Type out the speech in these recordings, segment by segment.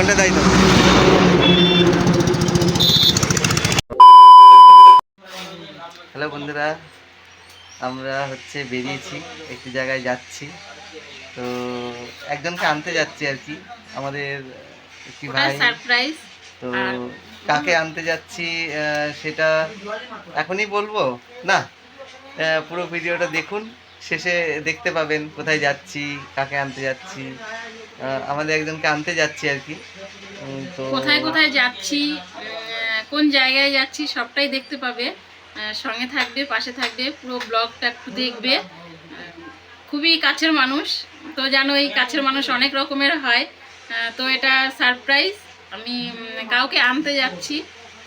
ফোনটা তাই তো। হ্যালো বন্ধুরা, আমরা হচ্ছে বেরিয়েছি, একটি জায়গায় যাচ্ছি। তো একজনকে আনতে যাচ্ছি আর কি, আমাদের একটি ভাই। সারপ্রাইজ। তো কাকে আনতে যাচ্ছি সেটা এখনই বলবো না, পুরো ভিডিওটা দেখুন, শেষে দেখতে পাবেন কোথায় যাচ্ছি, কাকে আনতে যাচ্ছি। আমাদের একজনকে আনতে যাচ্ছি আর কি। তো কোথায় কোথায় যাচ্ছি, কোন জায়গায় যাচ্ছি সবটাই দেখতে পাবে। সঙ্গে থাকবে, পাশে থাকবে, পুরো ব্লগটা একটু দেখবে। খুবই কাছের মানুষ, তো জানো এই কাছের মানুষ অনেক রকমের হয়। তো এটা সারপ্রাইজ। আমি কাউকে আনতে যাচ্ছি,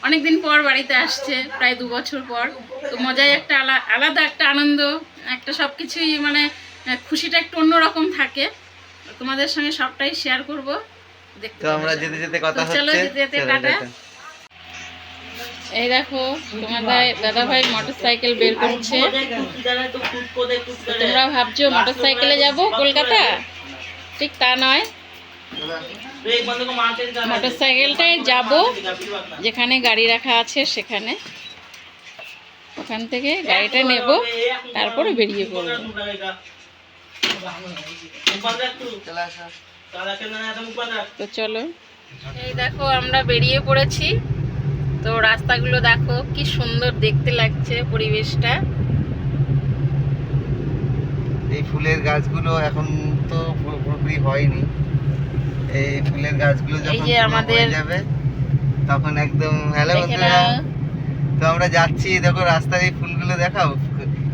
অনেক দিন পর বাড়িতে আসছে, প্রায় 2 বছর পর। তো মজায় একটা আলাদা একটা আনন্দ, একটা সব কিছুই মানে খুশিটা একটু অন্যরকম থাকে। তোমাদের সঙ্গে সবটাই শেয়ার করব। তো আমরা যেতে যেতে কথা হচ্ছে, চলো যেতে যেতে টাটা। এই দেখো তোমাদের দাদা ভাই মোটরসাইকেল বের করছে। তোমরা ভাবছো মোটরসাইকেলে যাব কলকাতা, ঠিক তা নয়। মোটরসাইকেলটায় যাব যেখানে গাড়ি রাখা আছে সেখানে, ওখান থেকে গাড়িটা নেব, তারপরে বেরিয়ে পড়ব। তো চলো, এই দেখো আমরা বেরিয়ে পড়েছি। তো রাস্তাগুলো দেখো কি সুন্দর দেখতে লাগছে, পরিবেশটা। এই ফুলের গাছগুলো এখন তো পুরোপুরি হয়নি। এই ফুলের গাছগুলো যখন আমাদের হয়ে যাবে তখন একদম হ্যালো বন্ধুরা। তো আমরা যাচ্ছি, দেখো রাস্তার এই ফুলগুলো দেখাও,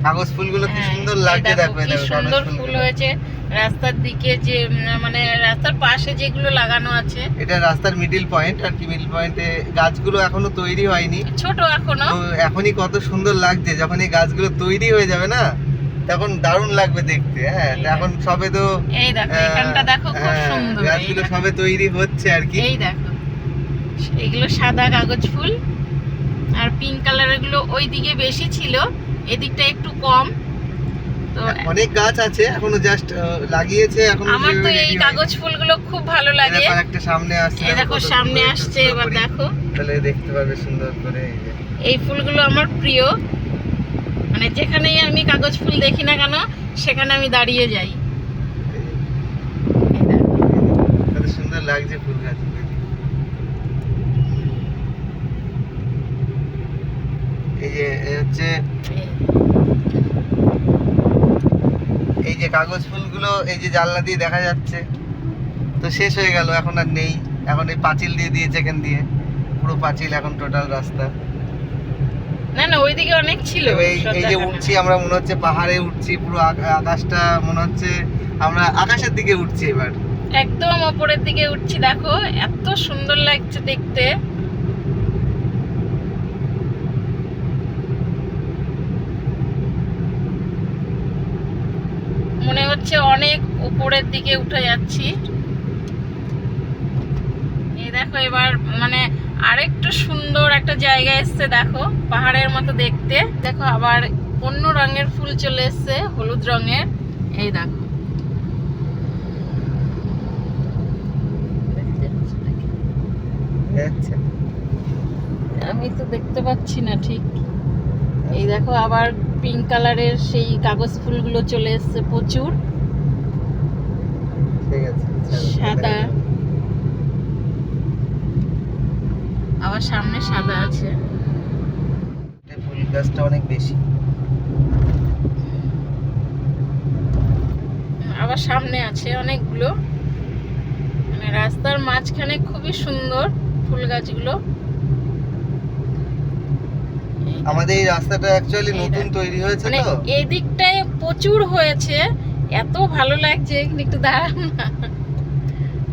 কাগজ ফুলগুলো কি সুন্দর লাগছে, দেখো কি সুন্দর ফুল হয়েছে রাস্তার দিকে, যে মানে রাস্তার পাশে যেগুলো লাগানো আছে। এটা রাস্তার মিডল পয়েন্ট আর কি, মিডল পয়েন্টে গাছগুলো এখনো তৈরি হয়নি, ছোট এখনো। তো এখনই কত সুন্দর লাগছে, যখন এই গাছগুলো তৈরি হয়ে যাবে না তখন দারুণ লাগবে দেখতে। হ্যাঁ, এখন সবে তো এই দেখো এখানটা দেখো খুব সুন্দর, গাছগুলো সবে তৈরি হচ্ছে আর কি। এই দেখো এগুলো সাদা কাগজ ফুল, আর পিঙ্ক কালারের গুলো ওই দিকে বেশি ছিল, এদিকটা একটু কম। তো অনেক গাছ আছে এখনো, জাস্ট লাগিয়েছে এখন। আমার তো এই কাগজ ফুলগুলো খুব ভালো লাগে। একটা সামনে আসছে, এই দেখো সামনে আসছে, এবার দেখো তাহলে দেখতে পারবে সুন্দর করে। এই ফুলগুলো আমার প্রিয়, মানে যেখানেই আমি কাগজ ফুল দেখি না কেন সেখানে আমি দাঁড়িয়ে যাই। কত সুন্দর লাগছে ফুল গাছ। এই যে হচ্ছে এই যে কাগজ ফুলগুলো এই যে জানলা দিয়ে দেখা যাচ্ছে, তো শেষ হয়ে গেল, এখন আর নেই। এখন এই পাঁচিল দিয়ে দিয়েছে, এখান দিয়ে পুরো পাঁচিল এখন টোটাল রাস্তা। না না ওইদিকে অনেক ছিল। এই যে উঠছি আমরা, মনে হচ্ছে পাহাড়ে উঠছি, পুরো আকাশটা মনে হচ্ছে আমরা আকাশের দিকে উঠছি এবার, একদম উপরের দিকে উঠছি। দেখো এত সুন্দর লাগছে দেখতে। মনে হচ্ছে অনেক উপরের দিকে উঠে যাচ্ছি। এই দেখো এবার মানে আরেকটু সুন্দর একটা জায়গা এসছে, দেখো পাহাড়ের মতো দেখতে। দেখো আবার অন্য রঙের ফুল চলে এসছে, হলুদ রঙের। এই দেখো আমি তো দেখতে পাচ্ছি না ঠিক। এই দেখো আবার পিঙ্ক কালারের সেই কাগজ ফুলগুলো চলে এসছে প্রচুর, সাদা, আবার সামনে সাদা আছে। ফুল গাছটা অনেক বেশি, আবার সামনে আছে অনেকগুলো, মানে রাস্তার মাঝখানে খুবই সুন্দর ফুল গাছগুলো। আমাদের এই রাস্তাটা অ্যাকচুয়ালি নতুন তৈরি হয়েছে, মানে তো এই দিকটায় প্রচুর হয়েছে, এত ভালো লাগছে। একটু দাঁড়ান না,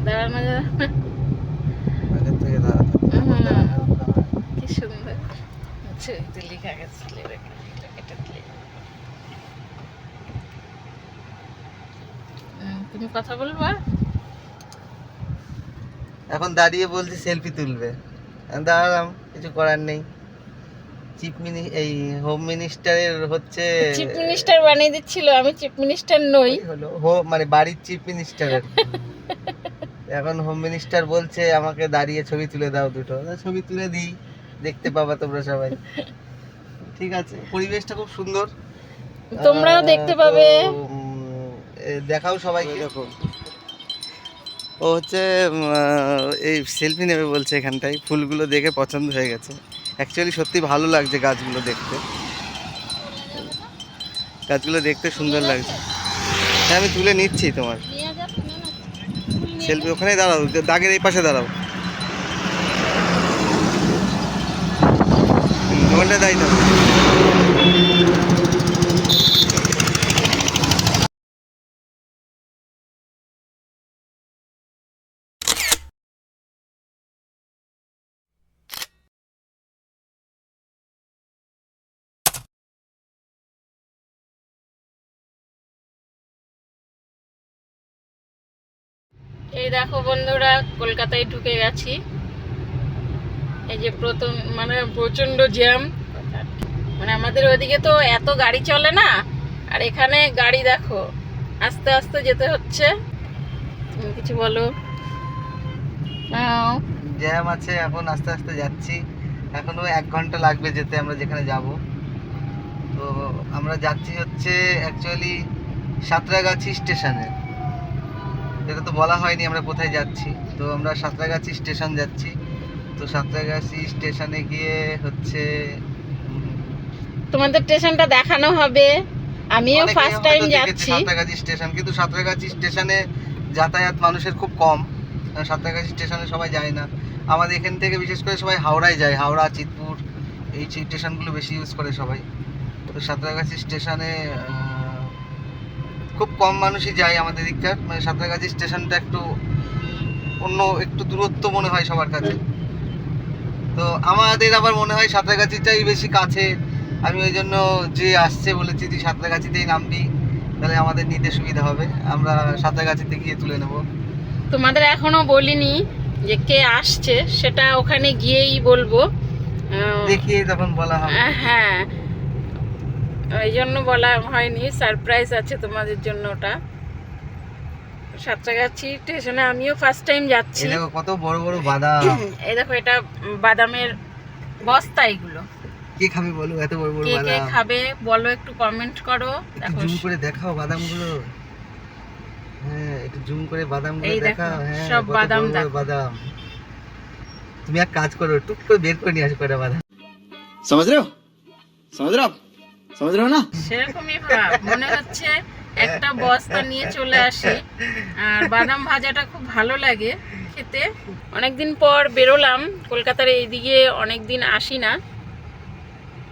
দাঁড়ানো কি সুন্দর। আচ্ছা লেখা গেছে, তুমি কথা বলবা। এখন দাঁড়িয়ে বলছি সেলফি তুলবে, দাঁড়ালাম, কিছু করার নেই। এই হোম মিনিস্টারের হচ্ছে, চিফ মিনিস্টার বানিয়ে দিচ্ছিল, আমি চিফ মিনিস্টার নই, হলো মানে বাড়ির চিফ মিনিস্টার আর কি। এখন হোম মিনিস্টার বলছে আমাকে দাঁড়িয়ে ছবি তুলে দাও দুটো, ছবি তুলে দিই, দেখতে পাবা তোমরা সবাই। ঠিক আছে, পরিবেশটা খুব সুন্দর, তোমরাও দেখতে পাবে। দেখাও সবাইকে। দেখো ও হচ্ছে এই সেলফি নেবে বলছে এখানটায়, ফুলগুলো দেখে পছন্দ হয়ে গেছে। অ্যাকচুয়ালি সত্যি ভালো লাগছে গাছগুলো দেখতে, গাছগুলো দেখতে সুন্দর লাগছে। হ্যাঁ আমি তুলে নিচ্ছি তোমার সেলফি। ওখানেই দাঁড়াও, দাগের এই পাশে দাঁড়াও, ওখানটা দাঁড়িয়ে দাও। এই দেখো বন্ধুরা, কলকাতায় ঢুকে গেছি। এই যে প্রথম মানে প্রচন্ড জ্যাম, মানে আমাদের ওদিকে তো এত গাড়ি চলে না, আর এখানে গাড়ি দেখো আস্তে আস্তে যেতে হচ্ছে। তুমি কিছু বলো। জ্যাম আছে, এখন আস্তে আস্তে যাচ্ছি, এখনো 1 ঘন্টা লাগবে যেতে আমরা যেখানে যাব। তো আমরা যাচ্ছি হচ্ছে অ্যাকচুয়ালি সাঁতরাগাছি স্টেশনে, যেটা তো বলা হয়নি আমরা কোথায় যাচ্ছি। তো আমরা সাঁতরাগাছি স্টেশন যাচ্ছি। তো সাঁতরাগাছি স্টেশনে গিয়ে হচ্ছে তোমাদের স্টেশনটা দেখানো হবে। আমিও ফার্স্ট টাইম যাচ্ছি সাঁতরাগাছি স্টেশন, কিন্তু সাঁতরাগাছি স্টেশনে যাতায়াত মানুষের খুব কম, সাঁতরাগাছি স্টেশনে সবাই যায় না। আমাদের এখান থেকে বিশেষ করে সবাই হাওড়ায় যায়, হাওড়া, চিতপুর, এই স্টেশনগুলো বেশি ইউজ করে সবাই। তো সাঁতরাগাছি স্টেশনে খুব কম মানুষই যায় আমাদের দিককার, মানে সাঁতরাগাছি স্টেশনটা একটু অন্য, একটু দূরত্ব মনে হয় সবার কাছে। তো আমাদের আবার মনে হয় সাঁতরাগাছিটাই বেশি কাছে। আমি ওই জন্য যে আসছে বলেছি তুই সাঁতরাগাছিতেই নামবি, তাহলে আমাদের নিতে সুবিধা হবে, আমরা সাঁতরাগাছিতে গিয়ে তুলে নেব। তোমাদের এখনো বলিনি যে কে আসছে, সেটা ওখানে গিয়েই বলবো, দেখিয়ে তখন বলা হবে। হ্যাঁ, ওই জন্য বলা হয়নি, সারপ্রাইজ আছে তোমাদের জন্য ওটা। সাঁতরাগাছি স্টেশনে আমিও ফার্স্ট টাইম যাচ্ছি। এই দেখো কত বড় বড় বাদাম। এই দেখো এটা বাদামের বস্তা, এগুলো কে খাবে বলো, এত বড় বড় বাদাম? কে খাবে বলো, একটু কমেন্ট করো। দেখো জুম করে দেখাও বাদামগুলো। হ্যাঁ একটু জুম করে বাদামগুলো দেখাও। হ্যাঁ সব বাদাম বাদাম। তুমি এক কাজ করো, টুক করে বের করে নিয়ে আসো কয়টা বাদাম। समझ रहे हो ना? সেরকমই ভাব মনে হচ্ছে একটা বস্তা নিয়ে চলে আসি। আর বাদাম ভাজাটা খুব ভালো লাগে খেতে। অনেকদিন পর বেরোলাম, কলকাতার এইদিকে অনেকদিন আসি না,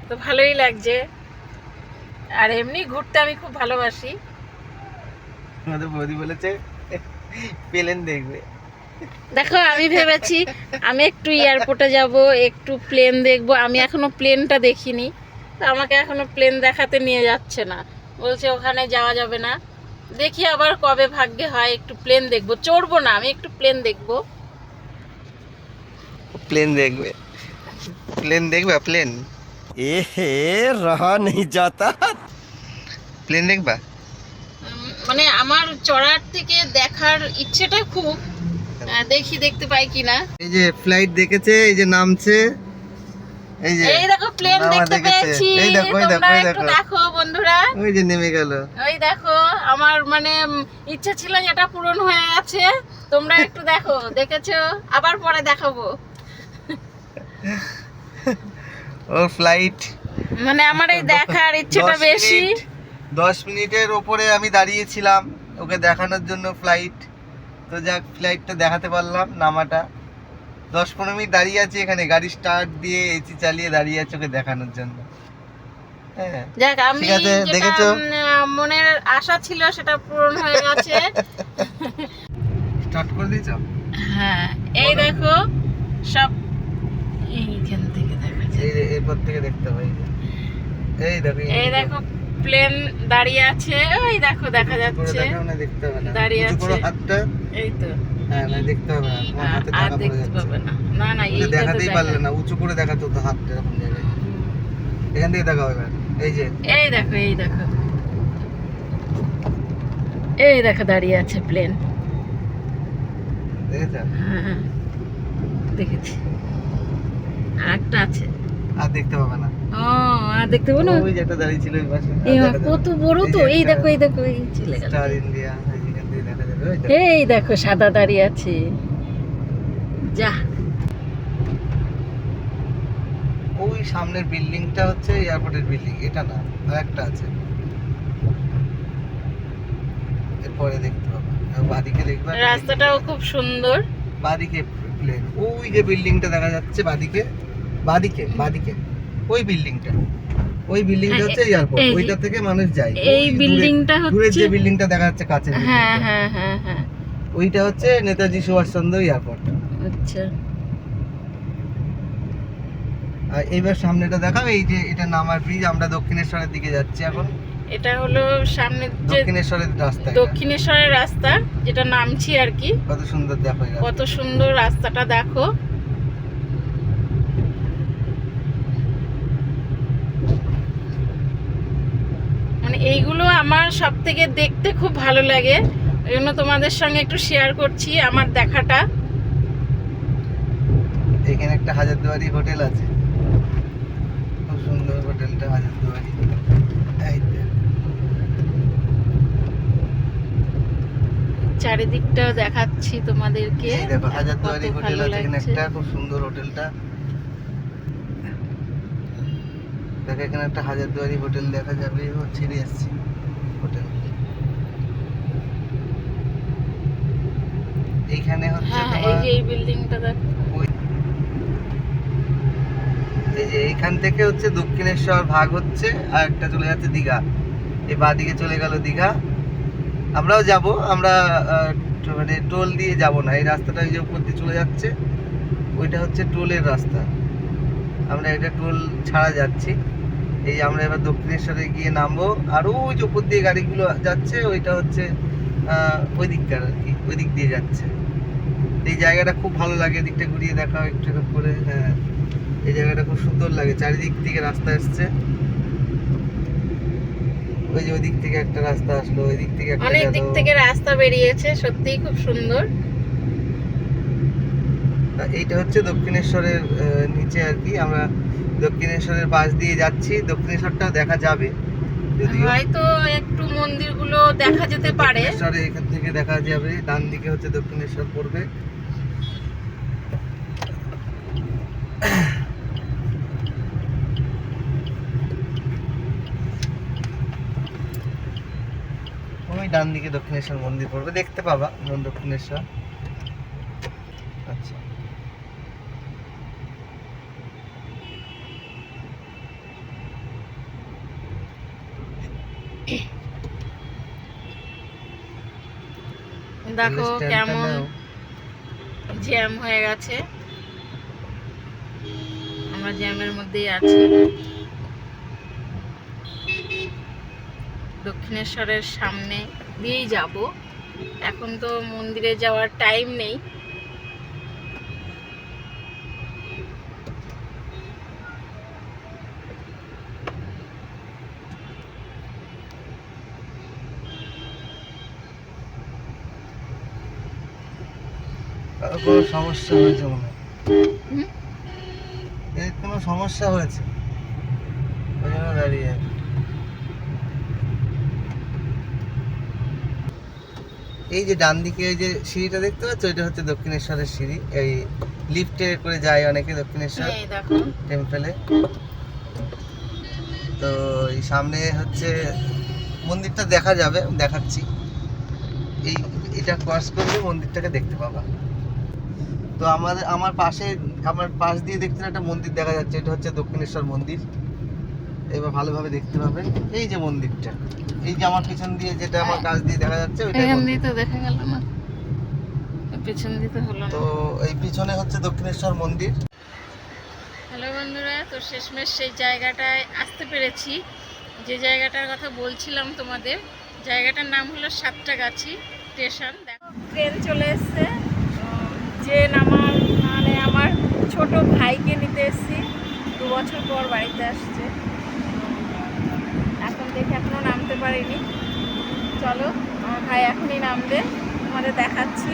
তো ভালোই লাগছে। আর এমনি ঘুরতে আমি খুব ভালোবাসি। আমাদের বৌদি বলেছে প্লেন দেখবে। দেখো আমি ভেবেছি আমি একটু এয়ারপোর্টে যাব, একটু প্লেন দেখবো। আমি এখনো প্লেনটা দেখিনি, তো আমাকে এখনো প্লেন দেখাতে নিয়ে যাচ্ছে না, বলছে ওখানে যাওয়া যাবে না। দেখি আবার কবে ভাগ্যে হয় একটু প্লেন দেখবো। চড়বো না, আমি একটু প্লেন দেখবো। প্লেন দেখবে, প্লেন দেখবে, প্লেন रहा नहीं जाता। প্লেন দেখবা? মানে আমার চড়ার থেকে দেখার ইচ্ছেটা খুব, দেখি দেখতে পাই কিনা। এই যে ফ্লাইট দেখেছে, এই যে নামছে, এই যে এই দেখো প্লেন দেখতে পেয়েছি। এই দেখো এই দেখো এই দেখো, দেখো বন্ধুরা, ওই যে নেমে গেল। ওই দেখো আমার মানে ইচ্ছা ছিল যেটা পূরণ হয়ে গেছে। তোমরা একটু দেখো, দেখেছো? আবার পরে দেখাবো। ও ফ্লাইট মানে আমার এই দেখার ইচ্ছেটা বেশি। 10 মিনিটের উপরে আমি দাঁড়িয়েছিলাম ওকে দেখানোর জন্য ফ্লাইট। তো যাক ফ্লাইটটা দেখাতে পারলাম, নামাটা। 10-15 মিনিট দাঁড়িয়ে আছি এখানে, গাড়ি স্টার্ট দিয়ে এসি চালিয়ে দাঁড়িয়ে আছি ওকে দেখানোর জন্য। হ্যাঁ যাক, আমি যেটা মনের আশা ছিল সেটা পূরণ হয়ে গেছে। স্টার্ট করে দিয়েছো? হ্যাঁ এই দেখো সব এইখান থেকে দেখা যায়। এই এরপর থেকে দেখতে হবে। এই দেখো, এই দেখো প্লেন দাঁড়িয়ে আছে, ওই দেখো দেখা যাচ্ছে দেখতে হবে না, দাঁড়িয়ে উঁচু করো আছে। হাতটা। এই তো, হ্যাঁ না দেখতে হবে না, তোমার হাতে আর টাকা পড়ে দেখতে যাচ্ছে। পাবে না। না না এই দেখাতেই পারলে না, উঁচু করে দেখাতো তো হাতটা এরকম জায়গায়। এখান থেকে দেখাও এবার। এই যে এই দেখো, এই দেখো, এই দেখো দাঁড়িয়ে আছে প্লেন। দেখেছো? হ্যাঁ দেখেছি, আর একটা আছে। আর দেখতে পাবে না। ও আর দেখতে পাবো না? ওই যে একটা দাঁড়িয়ে ছিল ওই পাশে। এই কত বড় তো! এই দেখো এই দেখো, এই চলে গেল। স্টার ইন্ডিয়া এখান থেকে দেখা যাবে। ওই দেখো। এই দেখো সাদা দাঁড়িয়ে আছে। যা, ওই সামনের বিল্ডিংটা হচ্ছে এয়ারপোর্টের বিল্ডিং, এটা না, আর একটা আছে। এরপরে দেখতে পাবে। আর বাদিকে দেখবে। রাস্তাটাও খুব সুন্দর। বাদিকে প্লেন, ওই যে বিল্ডিংটা দেখা যাচ্ছে বাদিকে, বাদিকে বাদিকে ওই বিল্ডিংটা, ওই বিল্ডিংটা হচ্ছে এয়ারপোর্ট। এই যে- ওইটা থেকে মানুষ যায়। এই বিল্ডিংটা দূরের হচ্ছে, যে বিল্ডিংটা দেখা যাচ্ছে কাছের হ্যাঁ buildingটা, হ্যাঁ হ্যাঁ হ্যাঁ, ওইটা হচ্ছে নেতাজি সুভাষচন্দ্র এয়ারপোর্ট। আচ্ছা। আর এইবার সামনেটা দেখাও, এই যে এটা নামার ব্রিজ। আমরা দক্ষিণেশ্বরের দিকে যাচ্ছি এখন। এটা হলো সামনের যে দক্ষিণেশ্বরের রাস্তা এটা। দক্ষিণেশ্বরের রাস্তা, যেটা নামছি আর কি। কত সুন্দর দেখো এই রাস্তা। কত সুন্দর রাস্তাটা দেখো। মানে এইগুলো আমার সব থেকে দেখতে খুব ভালো লাগে, এই জন্য তোমাদের সঙ্গে একটু শেয়ার করছি আমার দেখাটা। এখানে একটা হাজারদুয়ারি হোটেল আছে, খুব সুন্দর হোটেলটা হাজারদুয়ারি। এই তো। চারিদিকটাও দেখাচ্ছি তোমাদেরকে। এই দেখো হাজারদুয়ারি কত হোটেল ভালো আছে এখানে লাগছে। একটা, খুব সুন্দর হোটেলটা। দেখো এখানে একটা হাজারদুয়ারি হোটেল দেখা যাবে। ও ছেড়ে এসছি হোটেল। এইখানে হচ্ছে হ্যাঁ এই তোমার যে এই বিল্ডিংটা দেখো। ওই- এই যে এইখান থেকে হচ্ছে দক্ষিণেশ্বর ভাগ হচ্ছে, আর একটা চলে যাচ্ছে দীঘা। এই বাদিকে চলে গেল দীঘা। আমরাও যাব, আমরা মানে টোল দিয়ে যাব না। এই রাস্তাটা ওই যে উপর দিয়ে চলে যাচ্ছে, ওইটা হচ্ছে টোলের রাস্তা। আমরা এটা টোল ছাড়া যাচ্ছি। এই যে আমরা এবার দক্ষিণেশ্বরে গিয়ে নামবো, আর ওই যে উপর দিয়ে গাড়িগুলো যাচ্ছে ওইটা হচ্ছে ওই দিককার আর কি, ওই দিক দিয়ে যাচ্ছে। এই জায়গাটা খুব ভালো লাগে, এদিকটা ঘুরিয়ে দেখাও একটু একটু করে। হ্যাঁ এই জায়গাটা খুব সুন্দর লাগে, চারিদিক থেকে রাস্তা এসছে। ওই যে ওই দিক থেকে একটা রাস্তা আসলো, ওই দিক থেকে একটা অনেক গেল। দিক থেকে রাস্তা বেরিয়েছে, সত্যিই খুব সুন্দর। এইটা হচ্ছে দক্ষিণেশ্বরের নিচে আর কি। আমরা দক্ষিণেশ্বরের পাশ দিয়ে যাচ্ছি। দক্ষিণেশ্বরটা দেখা যাবে যদিও, হয়তো একটু মন্দিরগুলো দেখা যেতে পারে। দক্ষিণেশ্বরে এখান থেকে দেখা যাবে। ডান দিকে হচ্ছে দক্ষিণেশ্বর পড়বে। ওই ডান দিকে দক্ষিণেশ্বর মন্দির পড়বে, দেখতে পাবা দক্ষিণেশ্বর। আচ্ছা দেখো স্ট্যান্ডটা কেমন নাও। জ্যাম হয়ে গেছে, আমরা জ্যামের মধ্যেই আছি। দক্ষিণেশ্বরের সামনে দিয়েই যাব। এখন তো মন্দিরে যাওয়ার টাইম নেই। কোনো সমস্যা হয়েছে মনে হয়, হুম? এর কোনো সমস্যা হয়েছে ওই জন্য দাঁড়িয়ে আছে। এই যে ডান দিকে এই যে সিঁড়িটা দেখতে পাচ্ছ, এটা হচ্ছে দক্ষিণেশ্বরের সিঁড়ি। এই লিফটে করে যায় অনেকে দক্ষিণেশ্বর এই দেখো টেম্পলে। তো এই সামনে হচ্ছে মন্দিরটা দেখা যাবে, দেখাচ্ছি। এই এটা ক্রস করলে মন্দিরটাকে দেখতে পাবা। তো আমার পাশ দিয়ে দেখতে একটা মন্দির দেখা যাচ্ছে, এটা হচ্ছে দক্ষিণেশ্বর মন্দির। এবার ভালোভাবে দেখতে পাবেন এই যে মন্দিরটা, এই যে আমার পিছন দিয়ে যেটা আমার কাছ দিয়ে দেখা যাচ্ছে ওইটাই এখান মন্দির। দিয়ে তো দেখা গেল না, পেছন দিতে হলো না। তো এই পিছনে হচ্ছে দক্ষিণেশ্বর মন্দির। হ্যালো বন্ধুরা, তো শেষমেশ সেই জায়গাটায় আসতে পেরেছি, যে জায়গাটার কথা বলছিলাম তোমাদের। জায়গাটার নাম হলো সাতটাগাছি স্টেশন। দেখো ট্রেন চলে এসছে। যে মানে আমার ছোট ভাইকে নিতে এসেছি, 2 বছর পর বাড়িতে আসছে। এখন দেখে এখনও নামতে পারিনি। চলো আমার ভাই এখনই নামবে, তোমাদের দেখাচ্ছি।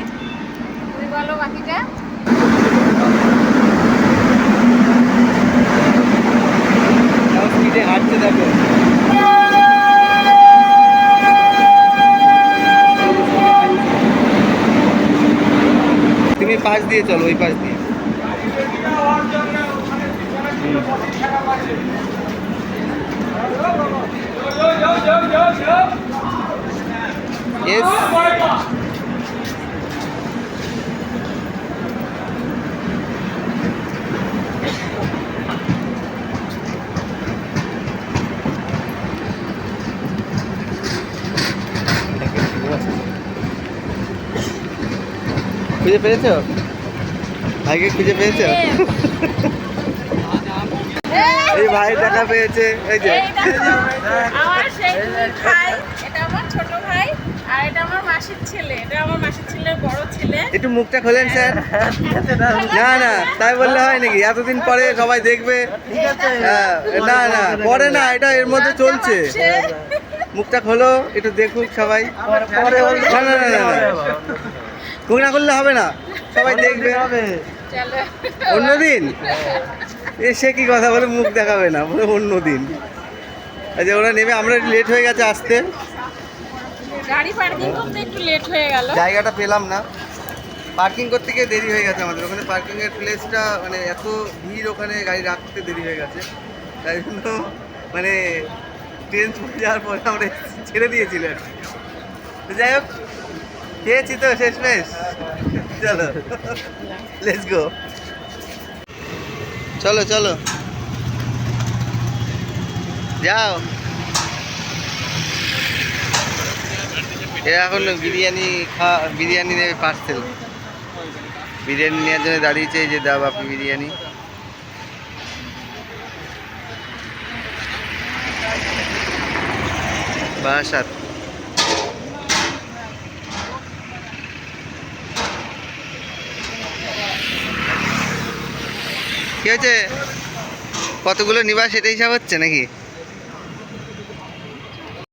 খুবই বলো বাকিটা। স্পিডে হাঁটছে দেখো। তুমি পাশ দিয়ে চলো, ওই পাশ দিয়ে। Yes. খুঁজে পেয়েছো? ভাইকে খুঁজে পেয়েছো? এই ভাই দেখা পেয়েছে, এই যে আমার সেই ভাই, এটা আমার ছোট ভাই, আর এটা আমার মাসির ছেলে, এটা আমার মাসির ছেলের বড় ছেলে। একটু মুখটা খোলেন স্যার। না না, তাই বললে হয় নাকি? এতদিন পরে সবাই দেখবে। হ্যাঁ, না না পরে না, এটা এর মধ্যে চলছে। মুখটা খোলো, একটু দেখুক সবাই। না না না না, মুখ না করলে হবে না, সবাই দেখবে। চলো অন্যদিন এসে কি কথা বলে মুখ দেখাবে না, বলে অন্যদিন। আচ্ছা ওরা নেমে, আমরা লেট হয়ে গেছে আসতে, গাড়ি পার্কিং করতে একটু লেট হয়ে গেল। জায়গাটা পেলাম না, পার্কিং করতে গিয়ে দেরি হয়ে গেছে আমাদের। ওখানে পার্কিংয়ের প্লেসটা মানে এত ভিড়, ওখানে গাড়ি রাখতে দেরি হয়ে গেছে, তাই জন্য মানে ট্রেন চলে যাওয়ার পরে আমরা ছেড়ে দিয়েছিলেন। তো যাই হোক, খেয়েছি তো শেষমেশ। চলো লেটস গো, চলো চলো যাও। এরা এখন বিরিয়ানি নেবে, পার্সেল বিরিয়ানি নেওয়ার জন্য দাঁড়িয়েছে। এই যে দাও আপনি বিরিয়ানি। বারাসাত। কি হয়েছে? কতগুলো নিবা সেটা হিসাব হচ্ছে নাকি?